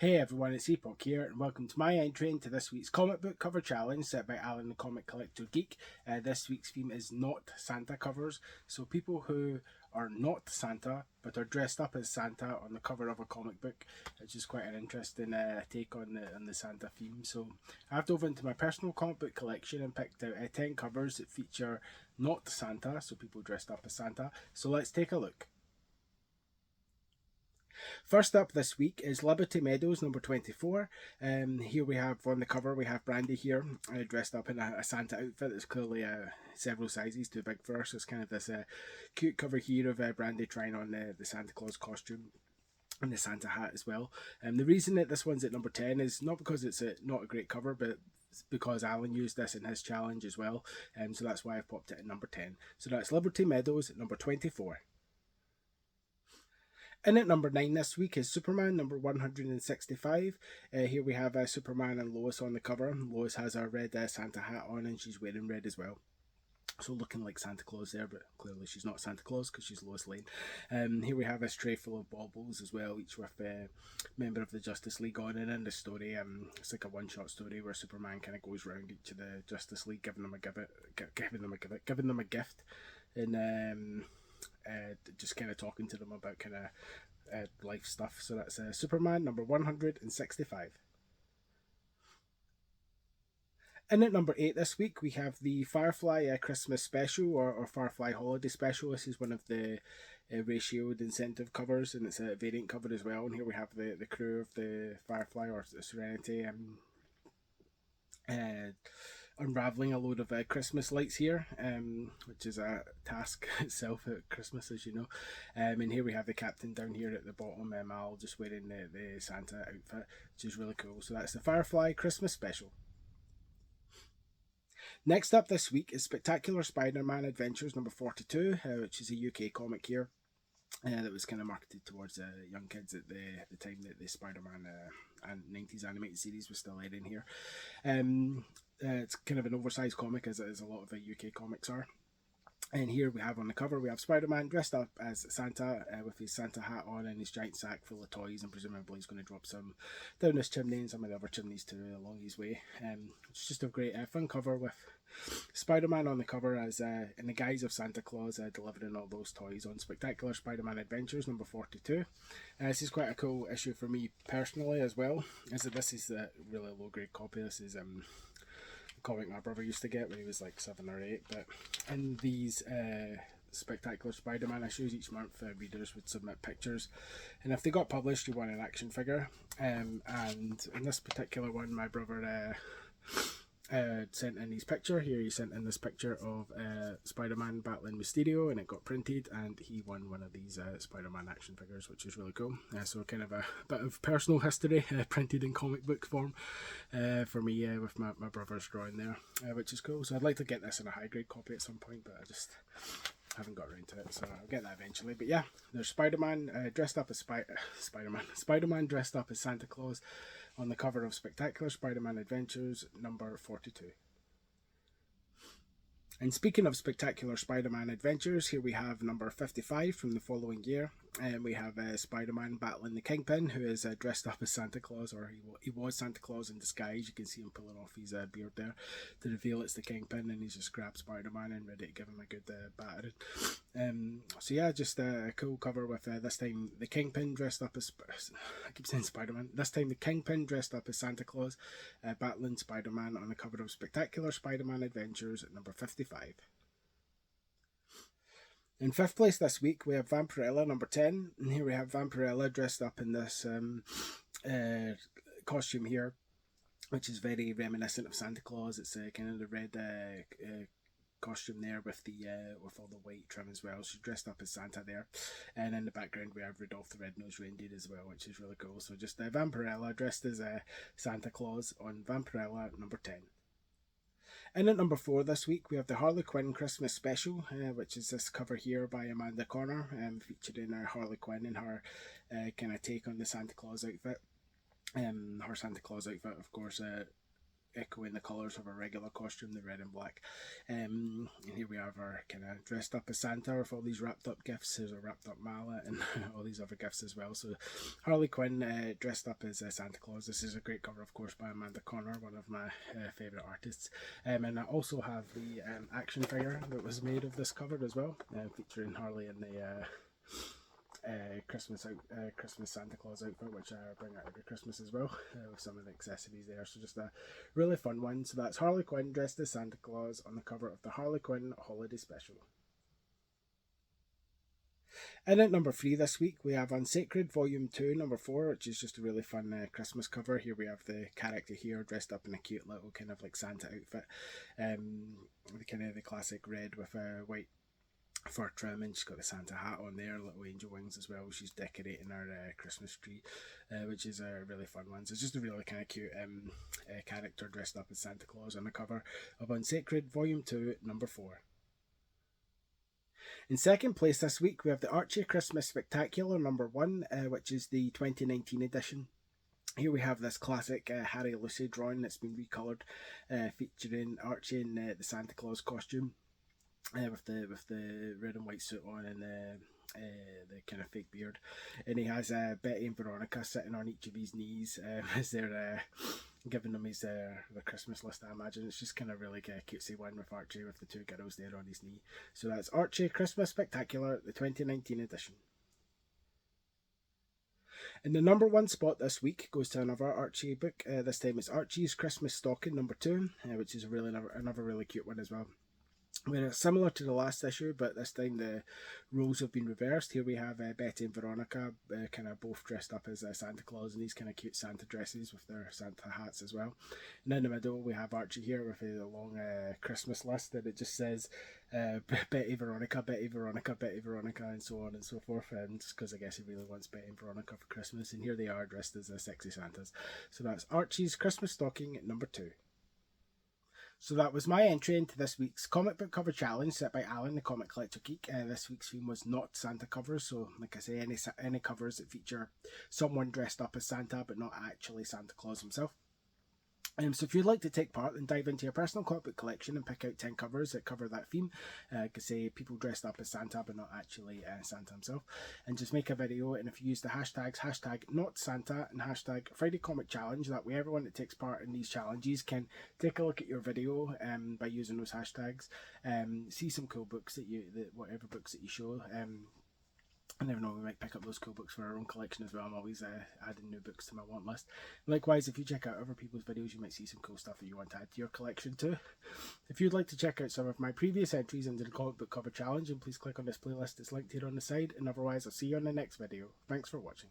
Hey everyone, it's Epoch here, and welcome to my entry into this week's comic book cover challenge set by Alan the Comic Collector Geek. This week's theme is not Santa covers, so people who are not Santa but are dressed up as Santa on the cover of a comic book, which is quite an interesting take on the Santa theme. So I've dove into my personal comic book collection and picked out 10 covers that feature not Santa, so people dressed up as Santa. So let's take a look. First up this week is Liberty Meadows number 24. Here we have on the cover, we have Brandy here dressed up in a Santa outfit that's clearly several sizes too big for her. So it's kind of this cute cover here of Brandy trying on the Santa Claus costume and the Santa hat as well. The reason that this one's at number 10 is not because it's not a great cover, but because Alan used this in his challenge as well. So that's why I've popped it at number 10. So that's Liberty Meadows at number 24. And at number 9 this week is Superman, number 165. Here we have Superman and Lois on the cover. Lois has a red Santa hat on and she's wearing red as well. So looking like Santa Claus there, but clearly she's not Santa Claus because she's Lois Lane. Here we have this tray full of baubles as well, each with a member of the Justice League on it. And in the story, it's like a one-shot story where Superman kind of goes around each of the Justice League, giving them a gift, and just kind of talking to them about kind of life stuff. So that's Superman number 165. And at number 8 this week, we have the Firefly Christmas Special or Firefly Holiday Special. This is one of the ratioed incentive covers, and it's a variant cover as well. And here we have the crew of the Firefly or the Serenity unraveling a load of Christmas lights here, which is a task itself at Christmas, as you know. And here we have the captain down here at the bottom, Al, just wearing the Santa outfit, which is really cool. So that's the Firefly Christmas Special. Next up this week is Spectacular Spider-Man Adventures number 42, which is a UK comic here. That was kind of marketed towards young kids at the time that the Spider-Man and 90s animated series was still airing here. It's kind of an oversized comic, as a lot of UK comics are. And here we have on the cover, we have Spider-Man dressed up as Santa with his Santa hat on and his giant sack full of toys, and presumably he's going to drop some down this chimney and some of the other chimneys too along his way. It's just a great fun cover with Spider-Man on the cover as in the guise of Santa Claus delivering all those toys on Spectacular Spider-Man Adventures number 42. This is quite a cool issue for me personally as well, as this is a really low grade copy. This is comic my brother used to get when he was like 7 or 8, but in these Spectacular Spider-Man issues each month, readers would submit pictures, and if they got published you won an action figure, and in this particular one my brother sent in his picture here. He sent in this picture of Spider-Man battling Mysterio, and it got printed, and he won one of these Spider-Man action figures, which is really cool. So kind of a bit of personal history printed in comic book form for me with my brother's drawing there, which is cool. So I'd like to get this in a high grade copy at some point, but I just haven't got around to it, so I'll get that eventually. But yeah, there's Spider-Man dressed up as Spider-Man dressed up as Santa Claus on the cover of Spectacular Spider-Man Adventures number 42. And speaking of Spectacular Spider-Man Adventures, here we have number 55 from the following year. And we have Spider-Man battling the Kingpin, who is dressed up as Santa Claus, or he was Santa Claus in disguise. You can see him pulling off his beard there to reveal it's the Kingpin, and he's just grabbed Spider-Man and ready to give him a good battering. So yeah, just a cool cover with this time the Kingpin dressed up as, I keep saying Spider-Man, this time the Kingpin dressed up as Santa Claus, battling Spider-Man on the cover of Spectacular Spider-Man Adventures at number 55. In 5th place this week, we have Vampirella number 10. And here we have Vampirella dressed up in this costume here, which is very reminiscent of Santa Claus. It's kind of the red costume there with all the white trim as well. She's dressed up as Santa there. And in the background, we have Rudolph the Red-Nosed Reindeer as well, which is really cool. So just Vampirella dressed as Santa Claus on Vampirella number 10. And at number 4 this week, we have the Harley Quinn Christmas Special, which is this cover here by Amanda Connor, featuring Harley Quinn and her kind of take on the Santa Claus outfit. Her Santa Claus outfit, of course, echoing the colours of a regular costume, the red and black. And here we have her kind of dressed up as Santa with all these wrapped up gifts. There's a wrapped up mallet and all these other gifts as well. So Harley Quinn dressed up as Santa Claus. This is a great cover, of course, by Amanda Connor, one of my favourite artists. And I also have the action figure that was made of this cover as well, featuring Harley in the Christmas Santa Claus outfit, which I bring out every Christmas as well, with some of the accessories there. So just a really fun one. So that's Harley Quinn dressed as Santa Claus on the cover of the Harley Quinn Holiday Special. And at number 3 this week, we have Unsacred Volume 2, number 4, which is just a really fun Christmas cover. Here we have the character here dressed up in a cute little kind of like Santa outfit. The kind of the classic red with a white fur trim, and she's got the Santa hat on there, little angel wings as well. She's decorating her Christmas tree, which is a really fun one. So it's just a really kind of cute character dressed up as Santa Claus on the cover of Unsacred Volume 2, number 4. In second place this week, we have the Archie Christmas Spectacular number 1, which is the 2019 edition. Here we have this classic Harry Lucy drawing that's been recoloured, featuring Archie in the Santa Claus costume. With the red and white suit on and the kind of fake beard, and he has Betty and Veronica sitting on each of his knees as they're giving him his the Christmas list. I imagine it's just kind of really cutesy one with Archie with the two girls there on his knee. So that's Archie Christmas Spectacular, the 2019 edition. And the number 1 spot this week goes to another Archie book. This time it's Archie's Christmas Stocking number 2, which is another really cute one as well. Where it's similar to the last issue, but this time the roles have been reversed. Here we have Betty and Veronica kind of both dressed up as Santa Claus in these kind of cute Santa dresses with their Santa hats as well. And in the middle we have Archie here with a long Christmas list, and it just says Betty, Veronica, Betty, Veronica, Betty, Veronica, and so on and so forth. And just because I guess he really wants Betty and Veronica for Christmas, and here they are dressed as sexy Santas. So that's Archie's Christmas Stocking number 2. So that was my entry into this week's comic book cover challenge set by Alan, the comic collector Geek. This week's theme was not Santa covers, so like I say, any covers that feature someone dressed up as Santa but not actually Santa Claus himself. So if you'd like to take part, then dive into your personal comic book collection and pick out 10 covers that cover that theme. Could say people dressed up as Santa but not actually Santa himself, and just make a video. And if you use the hashtags #NotSanta and #FridayComicChallenge, that way everyone that takes part in these challenges can take a look at your video by using those hashtags. See some cool books whatever books that you show. I never know, we might pick up those cool books for our own collection as well. I'm always adding new books to my want list. Likewise, if you check out other people's videos, you might see some cool stuff that you want to add to your collection too. If you'd like to check out some of my previous entries into the comic book cover challenge, then please click on this playlist that's linked here on the side. And otherwise, I'll see you on the next video. Thanks for watching.